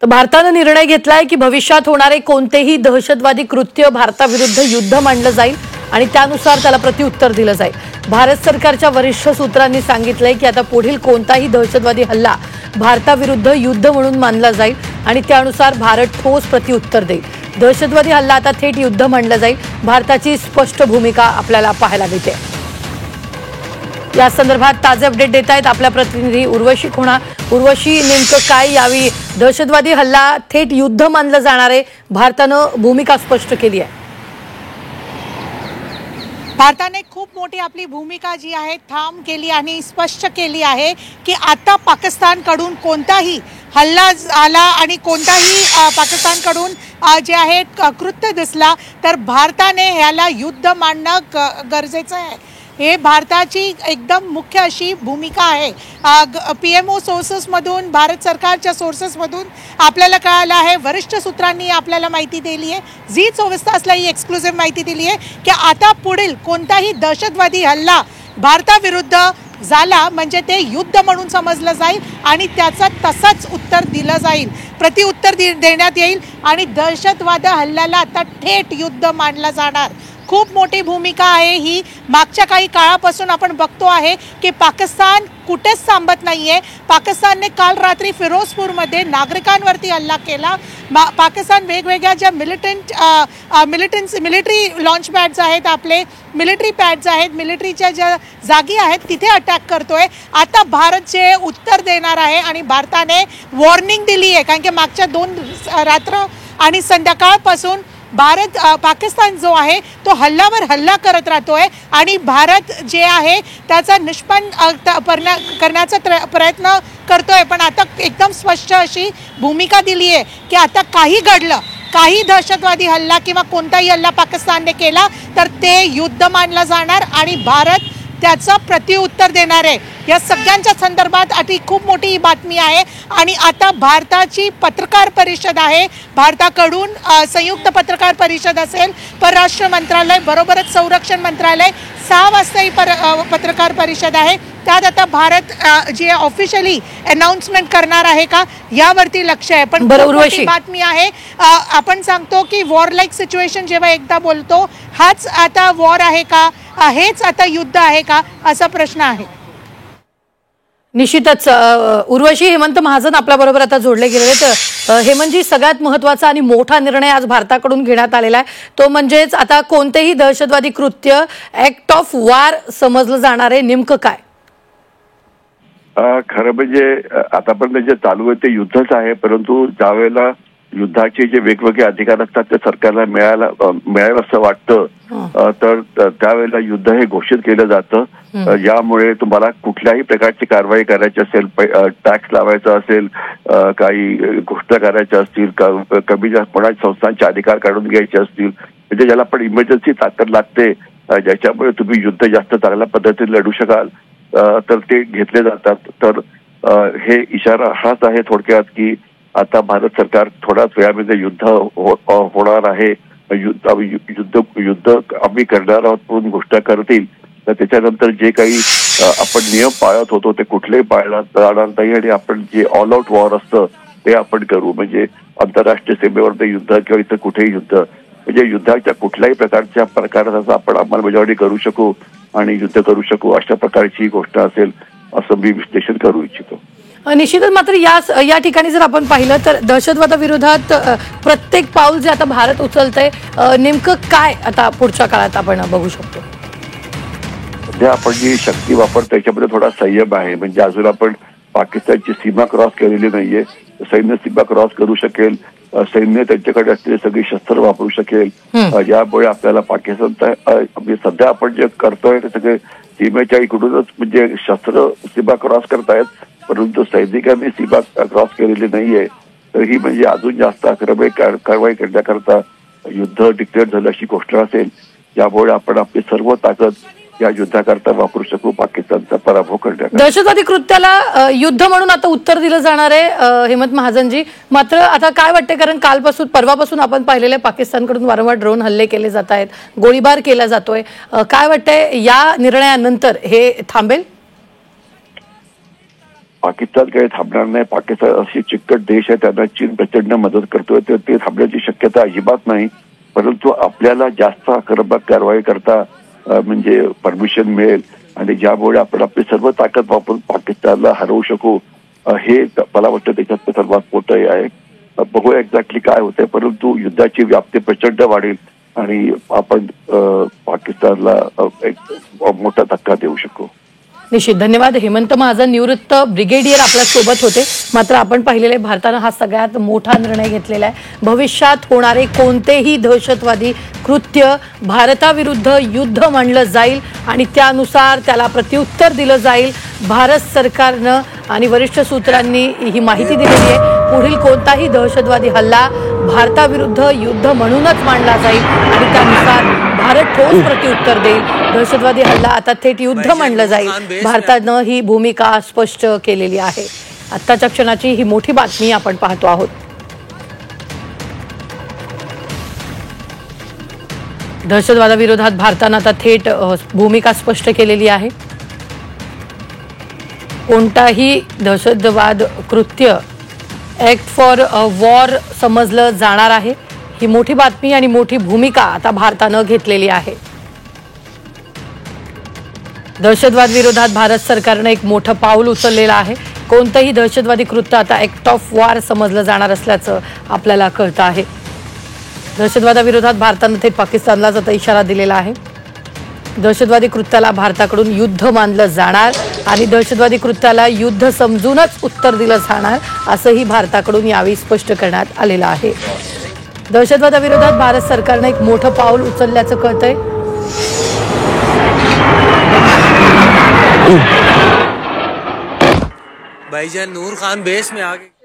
तर भारताने निर्णय घेतलाय की भविष्यात होणारे कोणतेही दहशतवादी कृत्य भारताविरुद्ध युद्ध मानलं जाईल आणि त्यानुसार त्याला प्रत्युत्तर दिलं जाईल। भारत सरकारच्या वरिष्ठ सूत्रांनी सांगितलंय की आता पुढील कोणताही दहशतवादी हल्ला भारताविरुद्ध युद्ध म्हणून मानला जाईल आणि त्यानुसार भारत ठोस प्रत्युत्तर देईल। दहशतवादी हल्ला आता थेट युद्ध मानलं जाईल। भारताची स्पष्ट भूमिका आपल्याला पाहायला मिळते। या संदर्भात ताजे अपडेट देत आहेत आपल्या प्रतिनिधी उर्वशी खुणा। उर्वशी, नेमकं काय यावी दहशतवादी हल्ला थेट युद्ध मानलं जाणार आहे, भारतानं भूमिका स्पष्ट केली आहे। भारताने खूप मोठी आपली भूमिका जी आहे ठाम केली आणि स्पष्ट केली आहे की आता पाकिस्तानकडून कोणताही हल्ला आला आणि कोणताही पाकिस्तानकडून जे आहे कृत्य दिसला तर भारताने ह्याला युद्ध मानणं गरजेचं आहे। हे भारताची एकदम मुख्य अशी भूमिका आहे। PMO सोर्सेसमधून, भारत सरकारच्या सोर्सेसमधून आपल्याला कळालं आहे, वरिष्ठ सूत्रांनी आपल्याला माहिती दिली आहे, झी 24 तासला ही एक्सक्लुसिव्ह माहिती दिली आहे की आता पुढील कोणताही दहशतवादी हल्ला भारताविरुद्ध झाला म्हणजे ते युद्ध म्हणून समजलं जाईल आणि त्याचं तसंच उत्तर दिलं जाईल, प्रत्युत्तर देण्यात येईल आणि दहशतवाद हल्ल्याला आता थेट युद्ध मानलं जाणार। खूप मोठी भूमिका आहे ही। मागच्या काही काळापासून आपण बघतो आहे की पाकिस्तान कुठेच थांबत नाहीये। पाकिस्तानने काल रात्री फिरोजपूरमध्ये नागरिकांवरती हल्ला केला। पाकिस्तान वेगवेगळ्या ज्या मिलिटरी लॉन्च पॅड्स आहेत, आपले मिलिटरी पॅड्स आहेत, मिलिटरीच्या ज्या जागी आहेत तिथे अटॅक करतोय। आता भारत जे उत्तर देणार आहे आणि भारताने वॉर्निंग दिली आहे, कारण की मागच्या 2 रात्र आणि संध्याकाळपासून पाकिस्तान जो आहे तो हल्ल्यावर हल्ला करत राहतोय आणि भारत जे आहे त्याचा निष्पन्न करण्याचा प्रयत्न करतोय। पण आता एकदम स्पष्ट अशी भूमिका दिली आहे की आता काही घडलं, काही दहशतवादी हल्ला किंवा कोणताही हल्ला पाकिस्तानने केला तर ते युद्ध मानलं जाणार आणि भारत त्याचं प्रत्युत्तर देणार आहे। या सगळ्यांच्या संदर्भात अति खूप मोठी बातमी आहे आणि आता भारताची पत्रकार परिषद आहे। भारताकडून संयुक्त पत्रकार परिषद असेल, परराष्ट्र मंत्रालय बरोबरच संरक्षण मंत्रालय, 6 वाजता ही पत्रकार परिषद आहे। त्यात आता भारत जे ऑफिशियली अनाउन्समेंट करणार आहे का यावरती लक्ष आहे। पण मोठी बातमी आहे, आपण सांगतो की वॉर लाईक सिच्युएशन जेव्हा एकदा बोलतो, हाच आता वॉर आहे का, हेच आता युद्ध आहे का, असा प्रश्न आहे। निश्चितच उर्वशी, हेमंत महाजन आपल्या बरोबर आता जोडले गेलेले। तर हेमंतजी, सगळ्यात महत्त्वाचा आणि मोठा निर्णय आज भारताकडून घेण्यात आलेला आहे, तो म्हणजेच आता कोणतेही दहशतवादी कृत्य ऍक्ट ऑफ वॉर समजलं जाणार आहे, नेमकं काय? खरं म्हणजे आतापर्यंत जे चालू आहे ते युद्धच आहे, परंतु ज्यावेळेला युद्धाचे जे वेगवेगळे अधिकार असतात ते सरकारला मिळावं असं वाटतं तर त्यावेळेला युद्ध हे घोषित केलं जातं। यामुळे तुम्हाला कुठल्याही प्रकारची कारवाई करायची असेल, टॅक्स लावायचा असेल, काही घोषणा करायच्या असतील, कमी जास्त कोणाच्या संस्थांचे अधिकार काढून घ्यायचे असतील, म्हणजे ज्याला पण इमर्जन्सी ताकद लागते, ज्याच्यामुळे तुम्ही युद्ध जास्त चांगल्या पद्धतीने लढू शकाल तर ते घेतले जातात। तर हे इशारा हाच आहे थोडक्यात की आता भारत सरकार थोड्याच वेळामध्ये युद्ध होणार आहे, युद्ध आम्ही करणार आहोत म्हणून घोषणा करतील। तर त्याच्यानंतर जे काही आपण नियम पाळत होतो ते कुठलेही पाळणार नाही आणि आपण जे ऑल आउट वॉर असतं ते आपण करू, म्हणजे आंतरराष्ट्रीय सीमेवर युद्ध किंवा इथं कुठेही युद्ध, म्हणजे युद्धाच्या कुठल्याही प्रकाराचा आपण अंमलबजावणी करू शकू आणि युद्ध करू शकू, अशा प्रकारची गोष्ट असेल असं मी विश्लेषण करू इच्छितो। निश्चितच, मात्र या ठिकाणी जर आपण पाहिलं तर दहशतवादाविरोधात प्रत्येक पाऊल जे आता भारत उचलतंय, नेमकं काय आता पुढच्या काळात आपण बघू शकतो? सध्या आपण जी शक्ती वापरतो त्याच्यामध्ये थोडा संयम आहे, म्हणजे अजून आपण पाकिस्तानची सीमा क्रॉस केलेली नाहीये। सैन्य सीमा क्रॉस करू शकेल, सैन्य त्यांच्याकडे असलेली सगळी शस्त्र वापरू शकेल, यामुळे आपल्याला पाकिस्तान सध्या आपण जे करतोय ते सगळे सीमेच्या इकडूनच म्हणजे शस्त्र सीमा क्रॉस करतायत, परंतु सैनिकांनी सीमा क्रॉस केलेली नाहीये। तर ही म्हणजे अजून जास्त आक्रमक कारवाई करण्याकरता युद्ध डिक्लेअर झालं अशी गोष्ट असेल, यामुळे आपण आपली सर्व ताकद या युद्धाकरता वापरू शकू पाकिस्तानचा पराभव करण्याकरता। दहशतवादी कृत्याला युद्ध म्हणून आता उत्तर दिलं जाणार आहे हेमंत महाजनजी। मात्र आता काय वाटते, कारण परवापासून आपण पाहिलेले पाकिस्तानकडून वारंवार ड्रोन हल्ले केले जात आहेत, गोळीबार केला जातोय, काय वाटतंय या निर्णयानंतर हे थांबेल? पाकिस्तान काही थांबणार नाही. पाकिस्तान अशी चिकट देश आहे, त्यांना चीन प्रचंड मदत करतोय, तर ते थांबण्याची शक्यता अजिबात नाही. परंतु आपल्याला जास्त आक्रमक कारवाई करता म्हणजे परमिशन मिळेल आणि ज्यामुळे आपण आपली सर्व ताकद वापरून पाकिस्तानला हरवू शकू, हे मला वाटतं त्याच्यात सर्वात मोठं हे आहे. बघूया एक्झॅक्टली काय होतंय, परंतु युद्धाची व्याप्ती प्रचंड वाढेल आणि आपण पाकिस्तानला एक मोठा धक्का देऊ शकू. निश्चित. धन्यवाद. हेमंत महाजन, निवृत्त ब्रिगेडियर आपल्या सोबत होते. मात्र आपण पाहिलेले भारतानं हा सगळ्यात मोठा निर्णय घेतलेला आहे. भविष्यात होणारे कोणतेही दहशतवादी कृत्य भारताविरुद्ध युद्ध मानलं जाईल आणि त्यानुसार त्याला प्रत्युत्तर दिलं जाईल. भारत सरकारनं आणि वरिष्ठ सूत्रांनी ही माहिती दिलेली आहे. पुढील कोणताही दहशतवादी हल्ला भारताविरुद्ध युद्ध म्हणूनच मानला जाईल आणि त्यानुसार भारत ठोस प्रत्युत्तर देईल. दहशतवादी हल्ला आता थेट युद्ध मानलं जाईल. भारतानं ही भूमिका स्पष्ट केलेली आहे. आत्ताच्या क्षणाची ही मोठी बातमी आपण पाहतो आहोत. दहशतवादाविरोधात भारतानं आता थेट भूमिका स्पष्ट केलेली आहे. कोणताही दहशतवाद कृत्य ऍक्ट फॉर वॉर समजलं जाणार आहे. ही मोठी बातमी आणि मोठी भूमिका आता भारतानं घेतलेली आहे. दहशतवाद विरोधात भारत सरकारनं एक मोठं पाऊल उचललेलं आहे. कोणतंही दहशतवादी कृत्य आता ऍक्ट ऑफ वॉर समजलं जाणार असल्याचं आपल्याला कळतं आहे. दहशतवादाविरोधात भारतानं थेट पाकिस्तानलाच आता इशारा दिलेला आहे. दहशतवादी कृत्याला भारताकडून युद्ध मानलं जाणार आणि दहशतवादी कृत्याला युद्ध समजूनच उत्तर दिलं जाणार असंही भारताकडून यावेळी स्पष्ट करण्यात आलेलं आहे. दहशतवादाविरोधात भारत सरकारनं एक मोठं पाऊल उचलल्याचं कळतंय. भाईजान नूर खान बेस में आगे